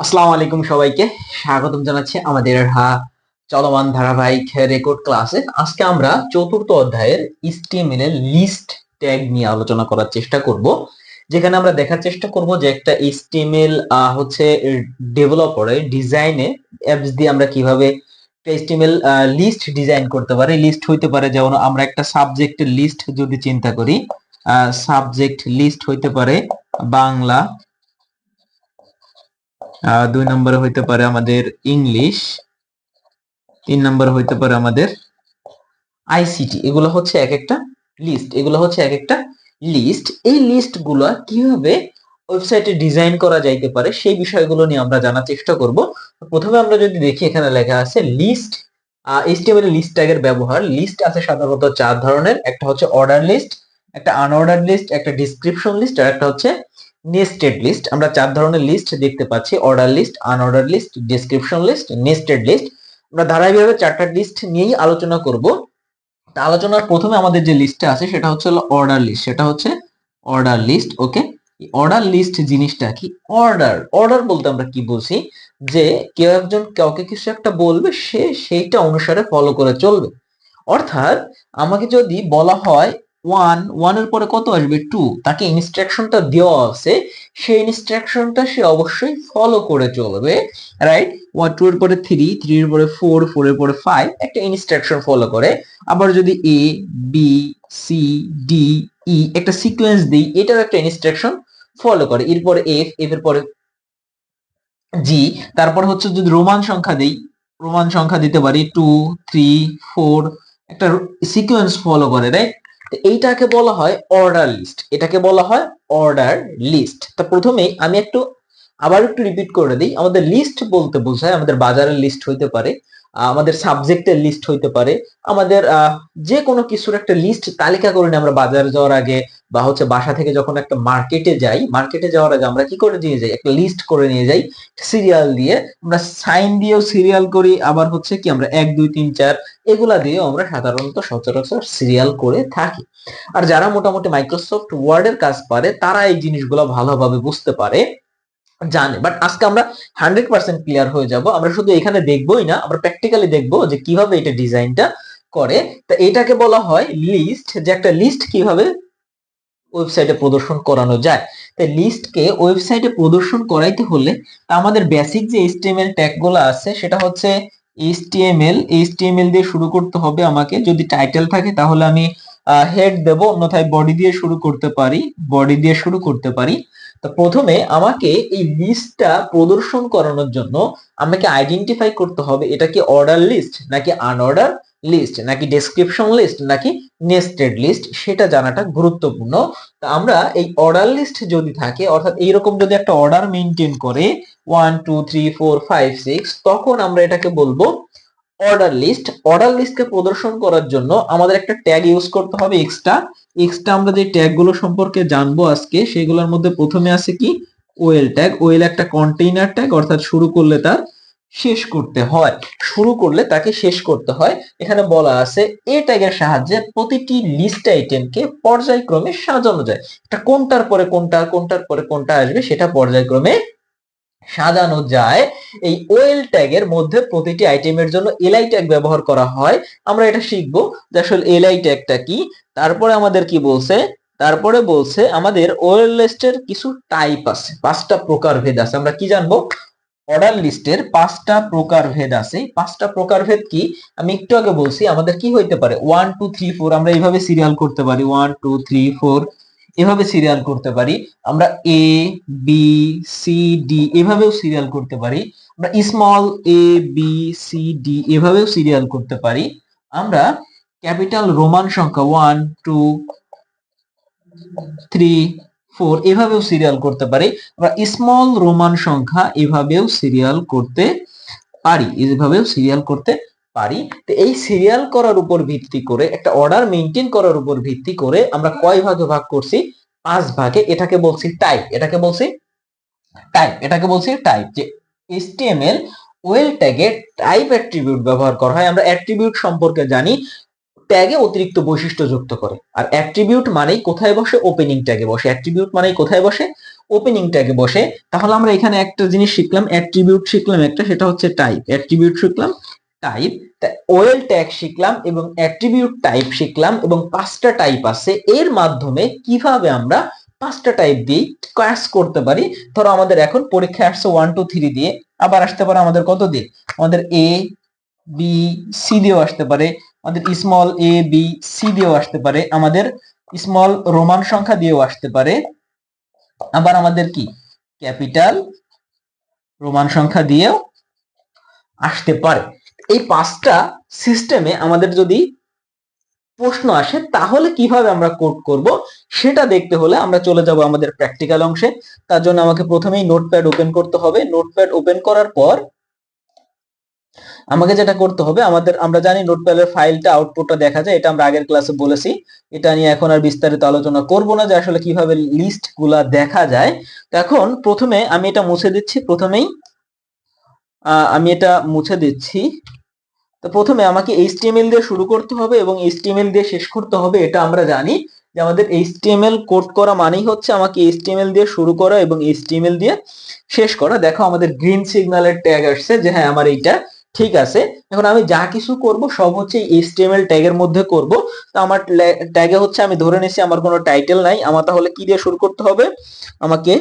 আসসালামু আলাইকুম সবাইকে স্বাগতম জানাচ্ছি আমাদের চলমান ধারাবাহিক রেকর্ড ক্লাসে। আজকে আমরা চতুর্থ অধ্যায়ের HTML এর লিস্ট ট্যাগ নিয়ে আলোচনা করার চেষ্টা করব, যেখানে আমরা দেখার চেষ্টা করব যে একটা HTML হচ্ছে ডেভেলপারে ডিজাইনে অ্যাপস দিয়ে আমরা কিভাবে HTML লিস্ট ডিজাইন করতে পারি। লিস্ট হইতে পারে, যেমন আমরা একটা সাবজেক্টের লিস্ট যদি চিন্তা করি, সাবজেক্ট লিস্ট হইতে পারে বাংলা, 2 নম্বরে হইতে পারে আমাদের ইংলিশ, 3 নম্বরে হইতে পারে আমাদের আইসিটি। এগুলো হচ্ছে এক একটা লিস্ট, এগুলো হচ্ছে এক একটা লিস্ট। এই লিস্টগুলো কিভাবে ওয়েবসাইটে ডিজাইন করা যাইতে পারে সেই বিষয়গুলো নিয়ে আমরা জানার চেষ্টা করব। প্রথমে আমরা যদি দেখি, এখানে লেখা আছে লিস্ট। HTML এর লিস্ট ট্যাগের ব্যবহার। লিস্ট আছে সাধারণত 4 ধরনের। একটা হচ্ছে অর্ডার লিস্ট, একটা আনঅর্ডার লিস্ট, একটা ডিসক্রিপশন লিস্ট, আর একটা হচ্ছে নেস্টেড লিস্ট। আমরা 4 ধরনের লিস্ট দেখতে পাচ্ছি: order list, unorder list, description list, nested list. আমরা ধারাবাহিকভাবে 4টা লিস্ট নিয়েই আলোচনা করব। আলোচনার প্রথমে আমাদের যে লিস্টটা আছে সেটা হচ্ছে অর্ডার লিস্ট। সেটা হচ্ছে order list. Okay, order list জিনিসটা কি? অর্ডার অর্ডার বলতে আমরা কি বলছি? যে কেউ একজন কাউকে কিছু একটা বলবে, সে সেইটা অনুসারে ফলো করে চলবে। অর্থাৎ আমাকে যদি বলা হয় ওয়ানের পরে কত আসবে? 2, তাকে ইনস্ট্রাকশনটা দেওয়া আছে, সেই ইনস্ট্রাকশনটা সে অবশ্যই ফলো করে চলবে, রাইট? 2 এর পরে 3, 3 এর পরে 4, 4 এর পরে 5, একটা ইনস্ট্রাকশন ফলো করে। আবার যদি A B C D E একটা সিকোয়েন্স দিই, এটার একটা ইনস্ট্রাকশন ফলো করে। এরপরে এফ, এফ এর পরে জি। তারপর হচ্ছে যদি রোমান সংখ্যা দেই, রোমান সংখ্যা দিতে পারি 2, 3, 4, একটা সিকোয়েন্স ফলো করে, রাইট? তো এইটাকে বলা হয় অর্ডার লিস্ট, এটাকে বলা হয় অর্ডার লিস্ট। তো প্রথমেই আমি আবার একটু রিপিট করে দিই। আমাদের লিস্ট বলতে বোঝায় আমাদের বাজারের লিস্ট হইতে পারে, আমাদের সাবজেক্টের লিস্ট হইতে পারে, আমাদের যে কোনো কিছুর একটা লিস্ট তালিকা করে নিই আমরা বাজারে যাওয়ার আগে, বা হচ্ছে বাসা থেকে যখন একটা মার্কেটে যাই, মার্কেটে যাওয়ার আগে আমরা কি করে নিয়ে যাই? একটা লিস্ট করে নিয়ে যাই সিরিয়াল দিয়ে। আমরা সাইন দিয়েও সিরিয়াল করি, আবার হচ্ছে কি আমরা 1 2 3 4 এগুলা দিয়েও আমরা সাধারণত সচরাচর সিরিয়াল করে থাকি। আর যারা মোটামুটি মাইক্রোসফট ওয়ার্ডের কাজ পারে তারা এই জিনিসগুলো ভালোভাবে বুঝতে পারে, জানে। বাট আজকে আমরা 100% ক্লিয়ার হয়ে যাব। আমরা শুধু এখানে দেখবোই না, আমরা প্র্যাকটিক্যালি দেখবো যে কিভাবে এটা ডিজাইনটা করে। তা এটাকে বলা হয় লিস্ট। যে একটা লিস্ট কিভাবে ওয়েবসাইটে প্রদর্শন করানো যায়। তাই লিস্টকে ওয়েবসাইটে প্রদর্শন করাইতে হলে আমাদের বেসিক যে HTML ট্যাগগুলো আছে সেটা হচ্ছে HTML দিয়ে শুরু করতে হবে আমাকে। যদি টাইটেল থাকে তাহলে আমি হেড দেব, অন্যথায় বডি দিয়ে শুরু করতে পারি, বডি দিয়ে শুরু করতে পারি। তো প্রথমে আমাকে এই লিস্টটা প্রদর্শন করানোর জন্য আমাকে আইডেন্টিফাই করতে হবে এটা কি অর্ডার লিস্ট নাকি আনঅর্ডার লিস্ট, নাকি ডেসক্রিপশন লিস্ট, নাকি নেস্টেড লিস্ট, সেটা জানাটা গুরুত্বপূর্ণ। আমরা এই অর্ডার লিস্ট যদি থাকে, অর্থাৎ এইরকম যদি একটা অর্ডার মেনটেন করে 1 2 3 4 5 6, তখন আমরা এটাকে বলবো অর্ডার লিস্ট। অর্ডার লিস্টকে প্রদর্শন করার জন্য আমাদের একটা ট্যাগ ইউজ করতে হবে এক্সট্রা। এক্সট্রা আমরা যে ট্যাগগুলো সম্পর্কে জানবো আজকে, সেগুলোর মধ্যে প্রথমে আছে কি? Well tag. ওয়েল একটা কন্টেইনার ট্যাগ, অর্থাৎ শুরু করলে তার শেষ করতে হয়, শুরু করলে তাকে শেষ করতে হয়। এখানে বলা আছে এ ট্যাগের সাহায্যে প্রতিটি লিস্ট আইটেমকে পর্যায়ক্রমে সাজানো যায়। এটা কোনটার পরে কোনটা, কোনটার পরে কোনটা আসবে সেটা পর্যায়ক্রমে সাজানো যায়। এই ওয়েল ট্যাগের মধ্যে প্রতিটি আইটেমের জন্য এলআই ট্যাগ ব্যবহার করা হয়। আমরা এটা শিখবো যে আসলে এলআই ট্যাগটা কি। তারপরে আমাদের কি বলছে? তারপরে বলছে আমাদের ওয়েল লিস্টের কিছু টাইপ আছে, 5টা প্রকারভেদ আছে। আমরা কি জানবো? অর্ডার লিস্টের 5টা প্রকারভেদ আছে। 5টা প্রকারভেদ কি আমি একটু আগে বলছি। আমাদের কি হইতে পারে? 1 2 3 4 আমরা এইভাবে সিরিয়াল করতে পারি, 1 2 3 4 এভাবে সিরিয়াল করতে পারি। আমরা এ বি সি ডি এভাবেও সিরিয়াল করতে পারি। আমরা small A B C D এভাবেও সিরিয়াল করতে পারি। আমরা ক্যাপিটাল রোমান সংখ্যা 1 2 3 4 এভাবেও সিরিয়াল করতে পারি। আমরা স্মল রোমান সংখ্যা এভাবেও সিরিয়াল করতে পারি, এভাবেও সিরিয়াল করতে পারি। তো এই সিরিয়াল করার উপর ভিত্তি করে, একটা অর্ডার মেইনটেইন করার উপর ভিত্তি করে আমরা কয় ভাগে ভাগ করছি? 5 ভাগে। এটাকে বলছি টাইপ, এটাকে বলছি টাইপ, এটাকে বলছি টাইপ। যে HTML ওয়েল ট্যাগে টাইপ অ্যাট্রিবিউট ব্যবহার করা হয়। আমরা অ্যাট্রিবিউট সম্পর্কে জানি, ট্যাগে অতিরিক্ত বৈশিষ্ট্য যুক্ত করে। আর অ্যাট্রিবিউট মানেই কোথায় বসে? ওপেনিং ট্যাগে বসে। অ্যাট্রিবিউট মানেই কোথায় বসে? ওপেনিং ট্যাগে বসে, তাহলে আমরা এখানে একটা জিনিস শিখলাম, অ্যাট্রিবিউট শিখলাম একটা, সেটা হচ্ছে টাইপ। অ্যাট্রিবিউট শিখলাম, টাইপ, ওয়েল ট্যাগ শিখলাম এবং অ্যাট্রিবিউট টাইপ শিখলাম এবং 5টা টাইপ আছে। এর মাধ্যমে কিভাবে আমরা 5টা টাইপ দিয়ে কাজ করতে পারি। ধরো আমাদের এখন পরীক্ষায় আসছে 1 2 3 দিয়ে, আবার আসতে পারে আমাদের কত দিয়ে, আমাদের এ বি সি দিয়েও আসতে পারে, আমাদের স্মল এ বি সি দিয়েও আসতে পারে, আমাদের স্মল রোমান সংখ্যা দিয়েও আসতে পারে, আবার আমাদের কি ক্যাপিটাল রোমান সংখ্যা দিয়েও আসতে পারে। এই 5টা সিস্টেমে আমাদের যদি প্রশ্ন আসে তাহলে কিভাবে আমরা কোড করব সেটা দেখতে হলে আমরা চলে যাব আমাদের প্র্যাকটিক্যাল অংশে। তার জন্য আমাকে প্রথমেই নোটপ্যাড ওপেন করতে হবে। নোটপ্যাড ওপেন করার পর আমাকে যেটা করতে হবে, আমরা জানি নোটপ্যাডের ফাইলটা আউটপুটটা দেখা যায়, এটা আমরা আগের ক্লাসে বলেছি। এটা নিয়ে এখন আর বিস্তারিত আলোচনা করব না যে আসলে কিভাবে লিস্ট গুলা দেখা যায়। তো এখন প্রথমে আমি এটা মুছে দিচ্ছি। প্রথমেই আমি এটা মুছে দিচ্ছি। তো প্রথমে আমাকে এইচটিএমএল দিয়ে শুরু করতে হবে এবং এইচটিএমএল দিয়ে শেষ করতে হবে। এটা আমরা জানি যে আমাদের এইচটিএমএল কোড করা মানেই হচ্ছে আমাকে এইচটিএমএল দিয়ে শুরু করা এবং এইচটিএমএল দিয়ে শেষ করা। দেখো আমাদের গ্রিন সিগন্যালের ট্যাগ আসছে যে হ্যাঁ আমার এইটা ঠিক আছে। এখন আমি যা কিছু করব সব হচ্ছে এইচটিএমএল ট্যাগের মধ্যে করব। তো আমার ট্যাগে হচ্ছে আমি ধরে নিয়েছি আমার কোনো টাইটেল নাই, আমার তাহলে কি দিয়ে শুরু করতে হবে, আমাকে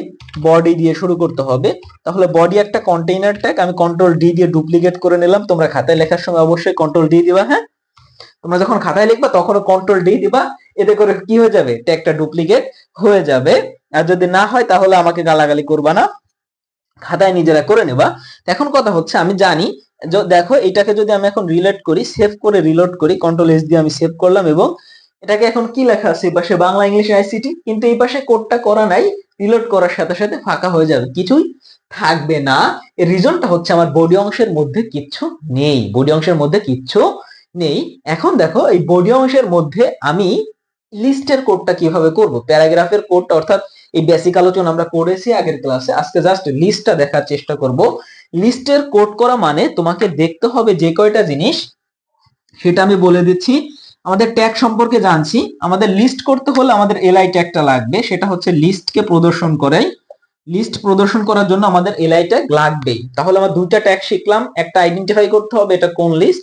বডি দিয়ে শুরু করতে হবে। তাহলে বডি একটা কন্টেইনার ট্যাগ, আমি কন্ট্রোল ডি দিয়ে ডুপ্লিকেট করে নিলাম। তোমরা খাতায় লেখার সময় অবশ্যই কন্ট্রোল ডি দিবা। হ্যাঁ, তোমরা যখন খাতায় লিখবা তখন কন্ট্রোল ডি দিবা, এতে করে কি হয়ে যাবে, ট্যাগটা ডুপ্লিকেট হয়ে যাবে। আর যদি না হয় তাহলে আমাকে গালাগালি করবা না, খাতায় নিজেরা করে নেবা। এখন কথা হচ্ছে আমি জানি, দেখো এটাকে যদি আমি এখন রিলোড করি, সেভ করে রিলোড করি, কন্ট্রোল এস দিয়ে আমি সেভ করলাম এবং এটাকে এখন কি লেখা আছে এই পাশে, বাংলা ইংলিশ আইসিটি, কিন্তু এই পাশে কোডটা করা নাই। রিলোড করার সাথে সাথে ফাঁকা হয়ে যাবে, কিছুই থাকবে না। এর রিজনটা হচ্ছে আমার বডি অংশের মধ্যে কিচ্ছু নেই, বডি অংশের মধ্যে কিচ্ছু নেই। এখন দেখো এই বডি অংশের মধ্যে আমি লিস্টের কোডটা কিভাবে করব, প্যারাগ্রাফের কোডটা, অর্থাৎ এই বেসিক আলোচনা আমরা করেছি আগের ক্লাসে, আজকে জাস্ট লিস্টটা দেখার চেষ্টা করব। লিস্টের কোড করা মানে তোমাকে দেখতে হবে যে কয়টা জিনিস, সেটা আমি বলে দিচ্ছি। আমাদের ট্যাগ সম্পর্কে জানছি, আমাদের লিস্ট করতে হলে আমাদের এলআই ট্যাগটা লাগবে, সেটা হচ্ছে লিস্টকে প্রদর্শন করে। লিস্ট প্রদর্শন করার জন্য আমাদের এলআই ট্যাগ লাগবেই। তাহলে আমরা দুইটা ট্যাগ শিখলাম, একটা আইডেন্টিফাই করতে হবে এটা কোন লিস্ট,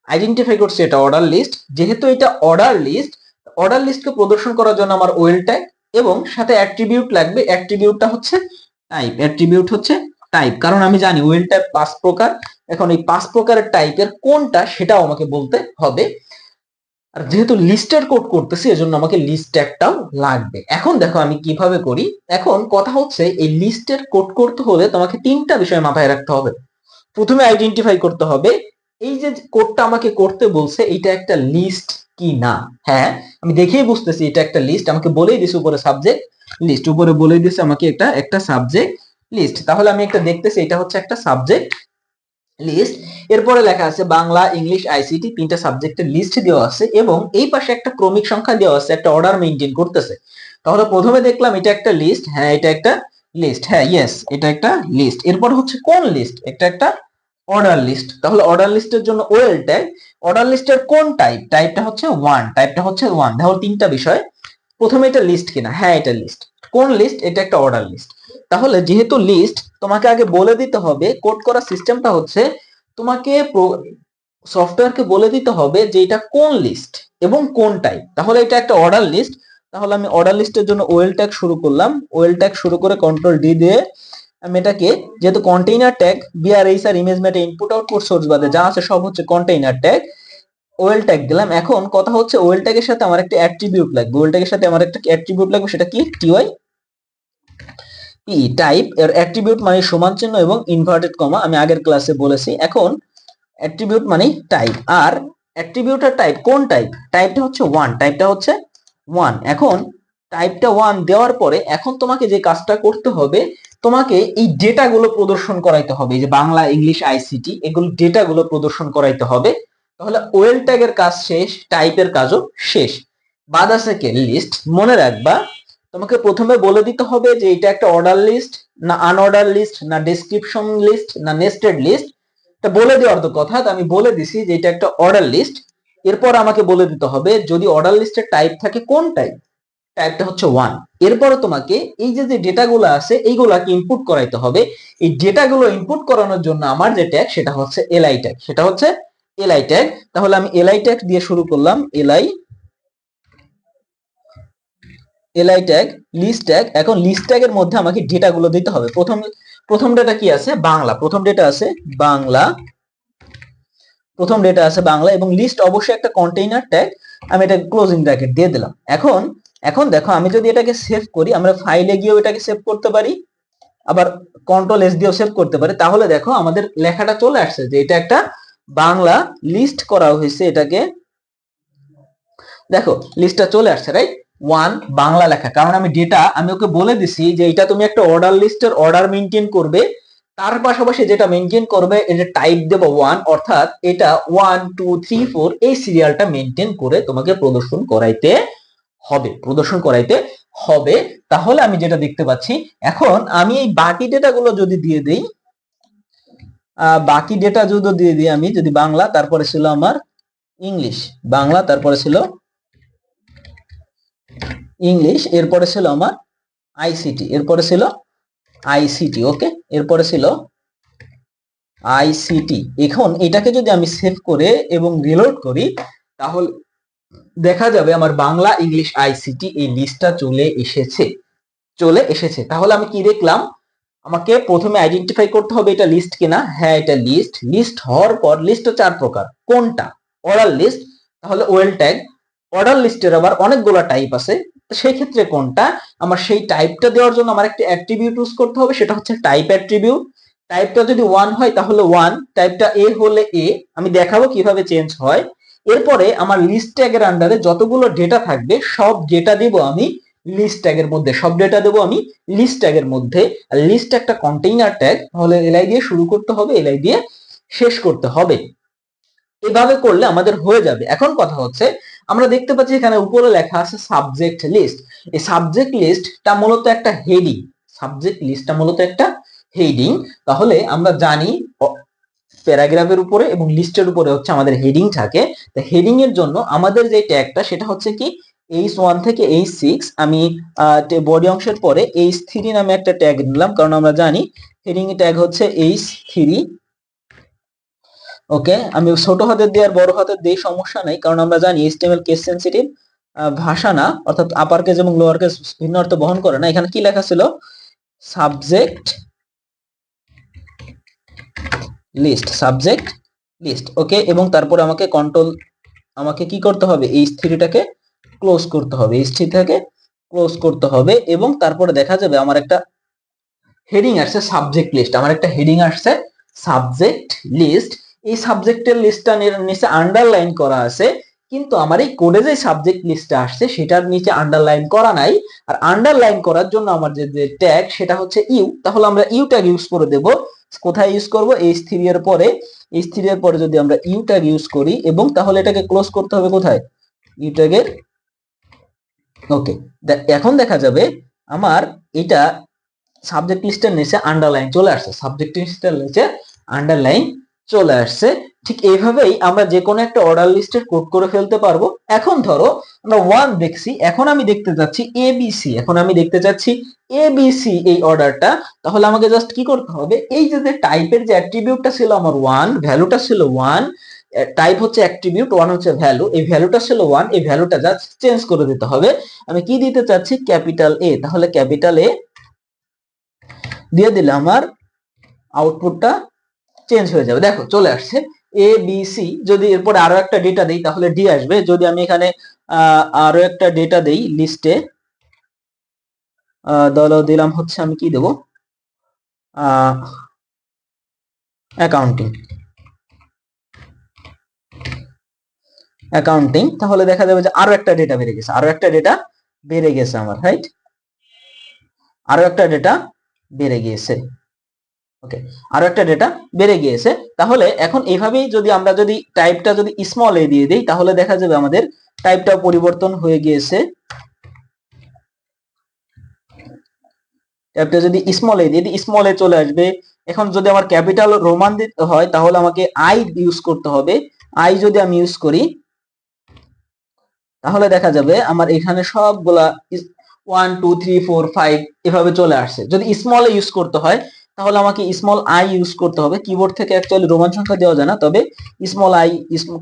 আইডেন্টিফাই করছে এটা অর্ডার লিস্ট। যেহেতু এটা অর্ডার লিস্ট, অর্ডার লিস্টকে প্রদর্শন করার জন্য আমার ওয়েল ট্যাগ এবং সাথে অ্যাট্রিবিউট লাগবে। অ্যাট্রিবিউটটা হচ্ছে টাইপ, অ্যাট্রিবিউট হচ্ছে টাইপ, কারণ আমি জানি ওয়েল টাইপ 5 প্রকার। এখন এই 5 প্রকারের টাইপের কোনটা সেটাও আমাকে বলতে হবে। আর যেহেতু লিস্টের কোড করতেছি এজন্য আমাকে লিস্ট ট্যাগটাও লাগবে। এখন দেখো আমি কিভাবে করি। এখন কথা হচ্ছে এই লিস্টের কোড করতে হলে তোমাকে 3টা বিষয় মাথায় রাখতে হবে। প্রথমে আইডেন্টিফাই করতে হবে এই যে কোডটা আমাকে করতে বলছে এটা একটা লিস্ট কি না। হ্যাঁ, আমি দেখেই বুঝতেছি এটা একটা লিস্ট, আমাকে বলেই দিছে উপরে সাবজেক্ট লিস্ট, উপরে বলেই দিছে আমাকে এটা একটা সাবজেক্ট লিস্ট। তাহলে আমি একটা দেখতেছি এটা হচ্ছে একটা সাবজেক্ট লিস্ট। এরপরে লেখা আছে বাংলা ইংলিশ আইসিটি, 3টা সাবজেক্টের লিস্ট দেওয়া আছে এবং এই পাশে একটা ক্রমিক সংখ্যা দেওয়া আছে, একটা অর্ডার মেইনটেইন করতেছে। তাহলে প্রথমে দেখলাম এটা একটা লিস্ট, হ্যাঁ এটা একটা লিস্ট, হ্যাঁ ইয়েস এটা একটা লিস্ট। এরপর হচ্ছে কোন লিস্ট, এটা একটা অর্ডার লিস্ট। তাহলে অর্ডার লিস্টের জন্য ওয়েল ট্যাগ, অর্ডার লিস্টের কোন টাইপ, টাইপটা হচ্ছে 1, টাইপটা হচ্ছে 1। দেখো 3টা বিষয়, প্রথমে এটা লিস্ট কিনা, হ্যাঁ এটা লিস্ট। কোন লিস্ট, এটা একটা অর্ডার লিস্ট। তাহলে যেহেতু লিস্ট, তোমাকে আগে বলে দিতে হবে কোড করার সিস্টেমটা হচ্ছে তোমাকে সফটওয়্যারকে বলে দিতে হবে যে এটা কোন লিস্ট এবং কোন টাইপ। তাহলে এটা একটা অর্ডার লিস্ট, তাহলে আমি অর্ডার লিস্টের জন্য ওয়েল ট্যাগ শুরু করলাম, ওয়েল ট্যাগ শুরু করে কন্ট্রোল ডি দিয়ে আমি এটাকে, যেহেতু কন্টেইনার ট্যাগ বিআরএইচ আর ইমেজ মেটা ইনপুট আউটপুট সোর্স বাদে যা আছে সব হচ্ছে কন্টেইনার ট্যাগ, ওয়েল ট্যাগ দিলাম। এখন কথা হচ্ছে ওয়েল ট্যাগের সাথে আমার একটা অ্যাট্রিবিউট লাগবে, ওয়েল ট্যাগের সাথে আমার একটা অ্যাট্রিবিউট লাগবে, সেটা কি, টিওয়াই পি টাইপ। এর অ্যাট্রিবিউট মানে সমান চিহ্ন এবং ইনভার্টেড কমা, আমি আগের ক্লাসে বলেছি। এখন অ্যাট্রিবিউট মানে টাইপ, আর অ্যাট্রিবিউটের টাইপ কোন টাইপ, টাইপটা হচ্ছে 1, টাইপটা হচ্ছে 1। এখন টাইপটা 1 দেওয়ার পরে এখন তোমাকে যে কাজটা করতে হবে, তোমাকে এই ডেটাগুলো প্রদর্শন করাইতে হবে, এই যে বাংলা ইংলিশ আইসিটি এগুলো ডেটাগুলো প্রদর্শন করাইতে হবে। তাহলে ওয়েল ট্যাগের কাজ শেষ, টাইপের কাজও শেষ। বাদ আছে কে, লিস্ট। মনে রাখবা তোমাকে প্রথমে বলে দিতে হবে যে এটা একটা অর্ডার লিস্ট না আনঅর্ডার লিস্ট না ডেসক্রিপশন লিস্ট না নেস্টেড লিস্ট। এটা বলে দেওয়ার তো কথা, আমি বলে দিছি যে এটা একটা অর্ডার লিস্ট। এরপর আমাকে বলে দিতে হবে যদি অর্ডার লিস্টের টাইপ থাকে কোন টাইপ, টাইপটা হচ্ছে 1। এরপরে তোমাকে এই যে যে ডেটাগুলো আছে এইগুলাকে ইনপুট করাইতে হবে। এই ডেটাগুলো ইনপুট করানোর জন্য আমার যে ট্যাগ সেটা হচ্ছে এলআই ট্যাগ, সেটা হচ্ছে এলআই ট্যাগ। তাহলে আমি এলআই ট্যাগ দিয়ে শুরু করলাম, এলআই ট্যাগ, লিস্ট ট্যাগ। এখন লিস্ট ট্যাগের মধ্যে আমাকে ডেটাগুলো দিতে হবে। প্রথম ডেটা কি আছে? বাংলা। প্রথম ডেটা আছে বাংলা, প্রথম ডেটা আছে বাংলা, এবং লিস্ট অবশ্যই একটা কন্টেইনার ট্যাগ। আমি এটা ক্লোজিং ব্র্যাকেট দিয়ে দিলাম। এখন এখন দেখো আমি যদি এটাকে সেভ করি, আমরা ফাইলে গিয়েও এটাকে সেভ করতে পারি, আবার কন্ট্রোল এস দিয়েও সেভ করতে পারি। তাহলে দেখো আমাদের লেখাটা চলে আসছে যে এটা একটা বাংলা লিস্ট করা হয়েছে। এটাকে দেখো লিস্টটা চলে আসছে, রাইট? 1 বাংলা লেখা, কারণ আমি ডেটা আমি ওকে বলে দিছি যে এটা তুমি একটা অর্ডার লিস্টের অর্ডার মেনটেন করবে, তার পাশাপাশি যেটা মেনটেন করবে এটা টাইপ দেব 1, অর্থাৎ এটা 1 2 3 4 এই সিরিয়ালটা মেনটেন করে তোমাকে প্রদর্শন করাইতে হবে। তাহলে আমি যেটা দেখতে পাচ্ছি, এখন আমি এই বাকি ডেটাগুলো যদি দিয়ে দেই, বাকি ডেটা যদি দিয়ে দিই, আমি যদি বাংলা, তারপরে ছিল আমার ইংলিশ, বাংলা তারপরে ছিল ইংলিশ, এরপরে ছিল আমার আইসিটি, এরপরে ছিল আইসিটি, ওকে, এরপরে ছিল আইসিটি। এখন এটাকে যদি আমি সেভ করে এবং রিলোড করি, তাহলে দেখা যাবে আমার বাংলা ইংলিশ আইসিটি এই লিস্টটা চলে এসেছে। তাহলে আমি কি দেখলাম? আমাকে প্রথমে আইডেন্টিফাই করতে হবে এটা লিস্ট কিনা। হ্যাঁ, এটা লিস্ট। লিস্ট হওয়ার পর, লিস্ট 4 প্রকার, কোনটা? Order list. তাহলে ওয়েল ট্যাগ। অর্ডার লিস্টের আবার অনেকগুলো টাইপ আছে, সেই ক্ষেত্রে কোনটা? আমার সেই টাইপটা দেওয়ার জন্য আমার একটা অ্যাট্রিবিউট ইউজ করতে হবে, সেটা হচ্ছে টাইপ অ্যাট্রিবিউট। টাইপটা যদি 1 হয় তাহলে 1, টাইপটা এ হলে এ। আমি দেখাবো কিভাবে চেঞ্জ হয়। এরপরে আমার লিস্ট ট্যাগের আন্ডারে যতগুলো ডেটা থাকবে সব ডেটা দেব আমি লিস্ট ট্যাগের মধ্যে, সব ডেটা দেব আমি লিস্ট ট্যাগের মধ্যে। আর লিস্ট একটা কন্টেইনার ট্যাগ, তাহলে এলআই দিয়ে শুরু করতে হবে, এলআই দিয়ে শেষ করতে হবে। এভাবে করলে আমাদের হয়ে যাবে। এখন কথা হচ্ছে, আমরা দেখতে পাচ্ছি এখানে উপরে লেখা আছে সাবজেক্ট লিস্ট। এই সাবজেক্ট লিস্টটা মূলত একটা হেডিং, সাবজেক্ট লিস্টটা মূলত একটা হেডিং। তাহলে আমরা জানি প্যারাগ্রাফের উপরে এবং লিস্টের উপরে হচ্ছে আমাদের হেডিং থাকে। তো হেডিং এর জন্য আমাদের যে ট্যাগটা সেটা হচ্ছে কি H1 থেকে H6। আমি বডি অংশের পরে H3 নামে একটা ট্যাগ নিলাম, কারণ আমরা জানি হেডিং এর ট্যাগ হচ্ছে H3। ওকে, আমি ছোট হাতের দিয়ে আর বড় হাতের দিয়ে সমস্যা নাই, কারণ আমরা জানি HTML কেস সেনসিটিভ ভাষা না, অর্থাৎ আপার কেস এবং লোয়ার কেস ভিন্ন অর্থ বহন করে না। এখানে কি লেখা ছিল? সাবজেক্ট লিস্ট, ওকে। এবং তারপরে আমাকে কি করতে হবে? H3টাকে ক্লোজ করতে হবে, H3টাকে ক্লোজ করতে হবে। এবং তারপরে দেখা যাবে আমার একটা হেডিং আসছে সাবজেক্ট লিস্ট, আমার একটা হেডিং আসছে সাবজেক্ট লিস্ট। এই সাবজেক্টের লিস্টটা নিচে আন্ডারলাইন করা আছে, কিন্তু আমার এই কোডে যে সাবজেক্ট লিস্টটা আসছে সেটার নিচে আন্ডারলাইন করা নাই। আর আন্ডারলাইন করার জন্য আমার যে ট্যাগ সেটা হচ্ছে ইউ। তাহলে আমরা ইউ ট্যাগ ইউজ করে দেব। কোথায় ইউজ করব? H3 এর পরে। H3 এর পরে যদি আমরা ইউ ট্যাগ ইউজ করি, এবং তাহলে এটাকে ক্লোজ করতে হবে কোথায়? ইউ ট্যাগের, ওকে। এখন দেখা যাবে আমার এটা সাবজেক্ট লিস্টের নিচে আন্ডারলাইন চলে আসছে, সাবজেক্ট লিস্টের নিচে আন্ডারলাইন চলে আসছে। ঠিক এইভাবেই আমরা যে কোনো একটা অর্ডার লিস্টের কোড করে ফেলতে পারবো। এখন ধরো আমরা 1 দেখছি, এখন আমি দেখতে চাচ্ছি এবিসি, এবিসি এই অর্ডারটা। তাহলে আমাকে জাস্ট কি করতে হবে? এই যে টাইপের যে অ্যাট্রিবিউটটা ছিল আমার 1, ভ্যালুটা ছিল 1, টাইপ হচ্ছে অ্যাট্রিবিউট, 1 হচ্ছে ভ্যালু, এই ভ্যালুটা ছিল 1, এই ভ্যালুটা জাস্ট চেঞ্জ করে দিতে হবে। আমি কি দিতে চাচ্ছি? Capital A. তাহলে ক্যাপিটাল এ দিয়ে দিলে আমার আউটপুটটা চেঞ্জ হয়ে যাবে। দেখো চলে আসছে এ বি সি। যদি এরপরে আরো একটা ডেটা দেই তাহলে ডি আসবে। যদি আমি এখানে আরো একটা ডেটা দেই লিস্টে, দিলাম হচ্ছে, আমি কি দেব? অ্যাকাউন্টিং। তাহলে দেখা যাবে যে আরো একটা ডেটা বেড়ে গেছে আমার, রাইট? আরো একটা ডেটা বেড়ে গিয়েছে, ওকে, আরো একটা ডেটা বেড়ে গিয়েছে। তাহলে এখন এইভাবেই আমরা যদি টাইপটা যদি স্মল এ দিয়ে দেই, তাহলে দেখা যাবে আমাদের টাইপটা পরিবর্তন হয়ে গিয়েছে। টাইপটা যদি স্মল এ দিয়ে দিই, স্মল এ চলে আসবে। এখন যদি আমার ক্যাপিটাল রোমান দিতে হয় তাহলে আমাকে আই ইউজ করতে হবে। আই যদি আমি ইউজ করি তাহলে দেখা যাবে আমার এখানে সবগুলা 1 2 3 4 5 এভাবে চলে আসছে। যদি স্মল ইউজ করতে হয় তাহলে আমাকে স্মল আই ইউজ করতে হবে। কিবোর্ড থেকে অ্যাকচুয়ালি রোমান সংখ্যা দেওয়া যায় না, তবে small I,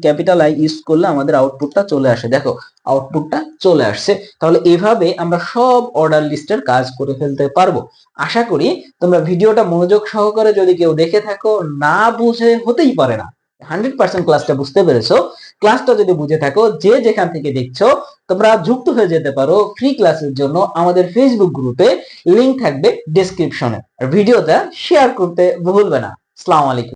capital I use করলে আমাদের আউটপুটটা চলে আসে। দেখো আউটপুটটা চলে আসছে। তাহলে এভাবে আমরা সব অর্ডার লিস্টের কাজ করে ফেলতে পারবো। আশা করি তোমরা ভিডিওটা মনোযোগ সহকারে যদি কেউ দেখে থাকো, না বুঝে হতেই পারে না, 100% ক্লাসটা বুঝতে পেরেছো। ক্লাসটা যদি বুঝে থাকো, যে যেখান থেকে দেখছো তোমরা যুক্ত হয়ে যেতে পারো ফ্রি ক্লাসের জন্য আমাদের ফেসবুক গ্রুপে, লিংক থাকবে ডেসক্রিপশনে। আর ভিডিওটা শেয়ার করতে ভুলবে না। আসসালামু আলাইকুম।